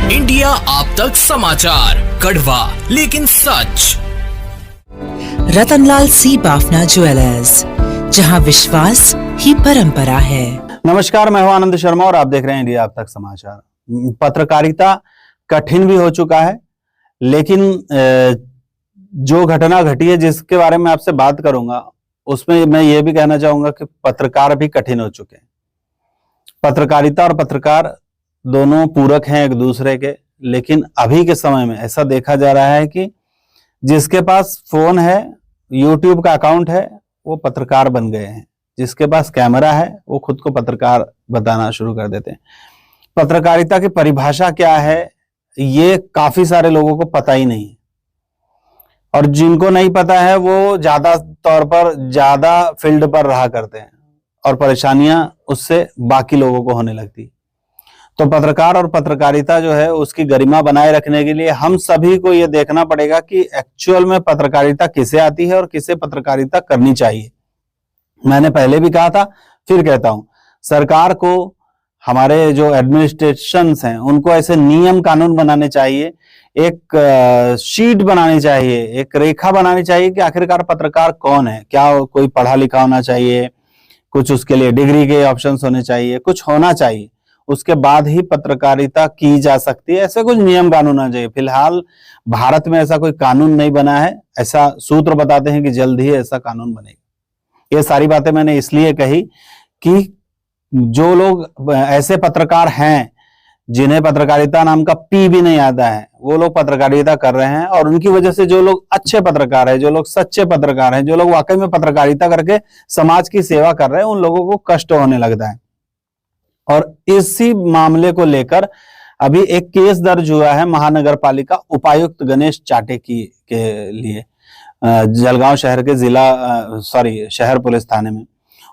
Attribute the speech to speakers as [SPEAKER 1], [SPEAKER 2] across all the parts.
[SPEAKER 1] India आप तक समाचार, कड़वा लेकिन सच।
[SPEAKER 2] रतनलाल सी बाफना ज्वेलर्स, जहां विश्वास ही परंपरा है।
[SPEAKER 3] नमस्कार, मैं हूं आनंद शर्मा और आप देख रहे हैं इंडिया आप तक समाचार। पत्रकारिता कठिन भी हो चुका है, लेकिन जो घटना घटी है जिसके बारे में आपसे बात करूंगा, उसमें मैं ये भी कहना चाहूंगा कि पत्रकार भी कठिन हो चुके हैं। पत्रकारिता और पत्रकार दोनों पूरक हैं एक दूसरे के, लेकिन अभी के समय में ऐसा देखा जा रहा है कि जिसके पास फोन है, यूट्यूब का अकाउंट है, वो पत्रकार बन गए हैं। जिसके पास कैमरा है वो खुद को पत्रकार बताना शुरू कर देते हैं। पत्रकारिता की परिभाषा क्या है, ये काफी सारे लोगों को पता ही नहीं है, और जिनको नहीं पता है वो ज्यादा तौर पर ज्यादा फील्ड पर रहा करते हैं और परेशानियां उससे बाकी लोगों को होने लगती। तो पत्रकार और पत्रकारिता जो है उसकी गरिमा बनाए रखने के लिए हम सभी को ये देखना पड़ेगा कि एक्चुअल में पत्रकारिता किसे आती है और किसे पत्रकारिता करनी चाहिए। मैंने पहले भी कहा था, फिर कहता हूं, सरकार को, हमारे जो एडमिनिस्ट्रेशंस हैं, उनको ऐसे नियम कानून बनाने चाहिए, एक शीट बनानी चाहिए, एक रेखा बनानी चाहिए कि आखिरकार पत्रकार कौन है। क्या कोई पढ़ा लिखा होना चाहिए, कुछ उसके लिए डिग्री के ऑप्शंस होने चाहिए, कुछ होना चाहिए, उसके बाद ही पत्रकारिता की जा सकती है। ऐसे कुछ नियम कानून होना चाहिए। फिलहाल भारत में ऐसा कोई कानून नहीं बना है। ऐसा सूत्र बताते हैं कि जल्द ही ऐसा कानून बनेगा। ये सारी बातें मैंने इसलिए कही कि जो लोग ऐसे पत्रकार हैं जिन्हें पत्रकारिता नाम का पी भी नहीं आता है, वो लोग पत्रकारिता कर रहे हैं, और उनकी वजह से जो लोग अच्छे पत्रकार हैं, जो लोग सच्चे पत्रकार हैं, जो लोग वाकई में पत्रकारिता करके समाज की सेवा कर रहे हैं, उन लोगों को कष्ट होने लगता है। और इसी मामले को लेकर अभी एक केस दर्ज हुआ है महानगर पालिका उपायुक्त गणेश चाटे के लिए, जलगांव शहर के शहर पुलिस थाने में।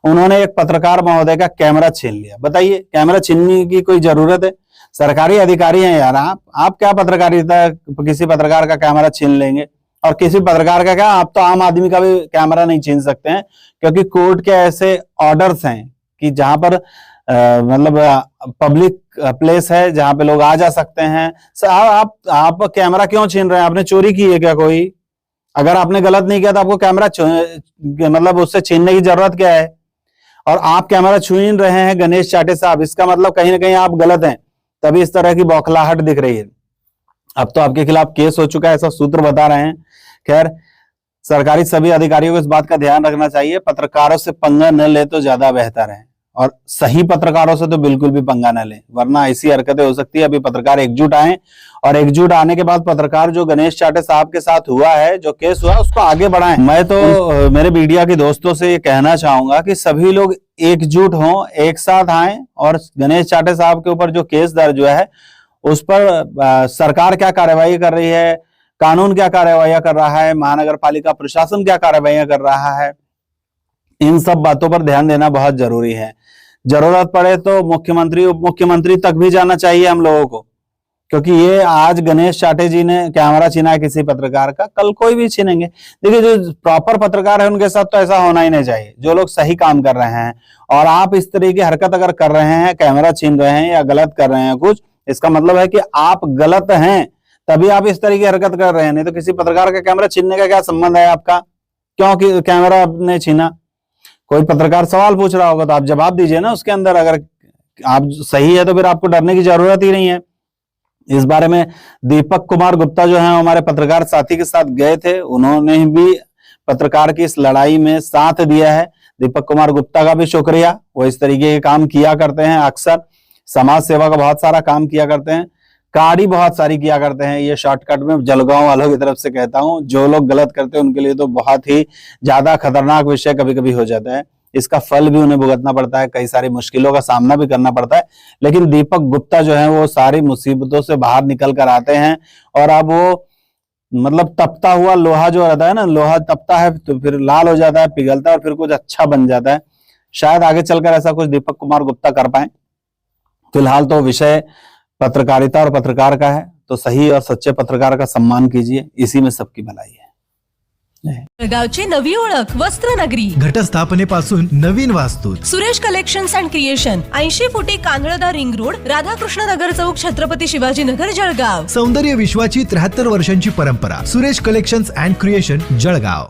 [SPEAKER 3] उन्होंने एक पत्रकार महोदय का कैमरा छीन लिया। बताइए, कैमरा छीनने की कोई जरूरत है? सरकारी अधिकारी हैं यार आप क्या पत्रकारिता, किसी पत्रकार का कैमरा छीन लेंगे? और किसी पत्रकार का क्या, आप तो आम आदमी का भी कैमरा नहीं छीन सकते हैं, क्योंकि कोर्ट के ऐसे ऑर्डर्स हैं कि जहां पर मतलब पब्लिक प्लेस है जहां पे लोग आ जा सकते हैं। आप कैमरा क्यों छीन रहे हैं? आपने चोरी की है क्या कोई? अगर आपने गलत नहीं किया तो आपको कैमरा मतलब उससे छीनने की जरूरत क्या है? और आप कैमरा छीन रहे हैं गणेश चाटे साहब, इसका मतलब कहीं ना कहीं आप गलत हैं, तभी इस तरह की बौखलाहट दिख रही है। अब तो आपके खिलाफ केस हो चुका है, ऐसा सूत्र बता रहे हैं। खैर, सरकारी सभी अधिकारियों को इस बात का ध्यान रखना चाहिए, पत्रकारों से पंगा न ले तो ज्यादा बेहतर है, और सही पत्रकारों से तो बिल्कुल भी पंगा न ले, वरना ऐसी हरकतें हो सकती है। अभी पत्रकार एकजुट आए, और एकजुट आने के बाद पत्रकार जो गणेश चाटे साहब के साथ हुआ है, जो केस हुआ, उसको आगे बढ़ाएं। मैं तो मेरे मीडिया के दोस्तों से ये कहना चाहूंगा कि सभी लोग एकजुट हों, एक साथ आए, और गणेश चाटे साहब के ऊपर जो केस दर्ज हुआ है उस पर सरकार क्या कार्रवाई कर रही है, कानून क्या कार्रवाई कर रहा है, महानगर पालिका प्रशासन क्या कार्रवाई कर रहा है, इन सब बातों पर ध्यान देना बहुत जरूरी है। जरूरत पड़े तो मुख्यमंत्री, उप मुख्यमंत्री तक भी जाना चाहिए हम लोगों को, क्योंकि ये आज गणेश चाटे जी ने कैमरा छीना है किसी पत्रकार का, कल कोई भी छीनेंगे। देखिए, जो प्रॉपर पत्रकार है उनके साथ तो ऐसा होना ही नहीं चाहिए, जो लोग सही काम कर रहे हैं। और आप इस तरह की हरकत अगर कर रहे हैं, कैमरा छीन रहे हैं या गलत कर रहे हैं कुछ, इसका मतलब है कि आप गलत हैं, तभी आप इस तरह की हरकत कर रहे हैं। नहीं तो किसी पत्रकार का कैमरा छीनने का क्या संबंध है आपका? क्यों कैमरा आपने छीना? कोई पत्रकार सवाल पूछ रहा होगा तो आप जवाब दीजिए ना उसके अंदर। अगर आप सही है तो फिर आपको डरने की जरूरत ही नहीं है। इस बारे में दीपक कुमार गुप्ता जो है हमारे पत्रकार साथी के साथ गए थे, उन्होंने भी पत्रकार की इस लड़ाई में साथ दिया है। दीपक कुमार गुप्ता का भी शुक्रिया, वो इस तरीके के काम किया करते हैं, अक्सर समाज सेवा का बहुत सारा काम किया करते हैं, कार्य बहुत सारी किया करते हैं। ये शॉर्टकट में जलगांव वालों की तरफ से कहता हूं, जो लोग गलत करते हैं उनके लिए तो बहुत ही ज्यादा खतरनाक विषय कभी कभी हो जाता है। इसका फल भी उन्हें भुगतना पड़ता है, कई सारी मुश्किलों का सामना भी करना पड़ता है। लेकिन दीपक गुप्ता जो है वो सारी मुसीबतों से बाहर निकल कर आते हैं, और अब वो मतलब तपता हुआ लोहा जो रहता है ना, लोहा तपता है तो फिर लाल हो जाता है, पिघलता है और फिर कुछ अच्छा बन जाता है। शायद आगे चलकर ऐसा कुछ दीपक कुमार गुप्ता कर पाए। फिलहाल तो विषय पत्रकारिता और पत्रकार का है, तो सही और सच्चे पत्रकार का सम्मान कीजिए, इसी में सबकी भलाई है।
[SPEAKER 4] जळगावची नवी ओळख वस्त्रनगरी.
[SPEAKER 5] घटस्थापनेपासून नवीन वास्तू.
[SPEAKER 4] सुरेश कलेक्शन्स अँड क्रिएशन 80 फुटी कांदळदा रिंग रोड, राधाकृष्ण नगर चौक, छत्रपती शिवाजी नगर, जळगाव.
[SPEAKER 5] सौंदर्य विश्वाची 73 वर्षांची परंपरा. Suresh collections and creation, Jalgaon.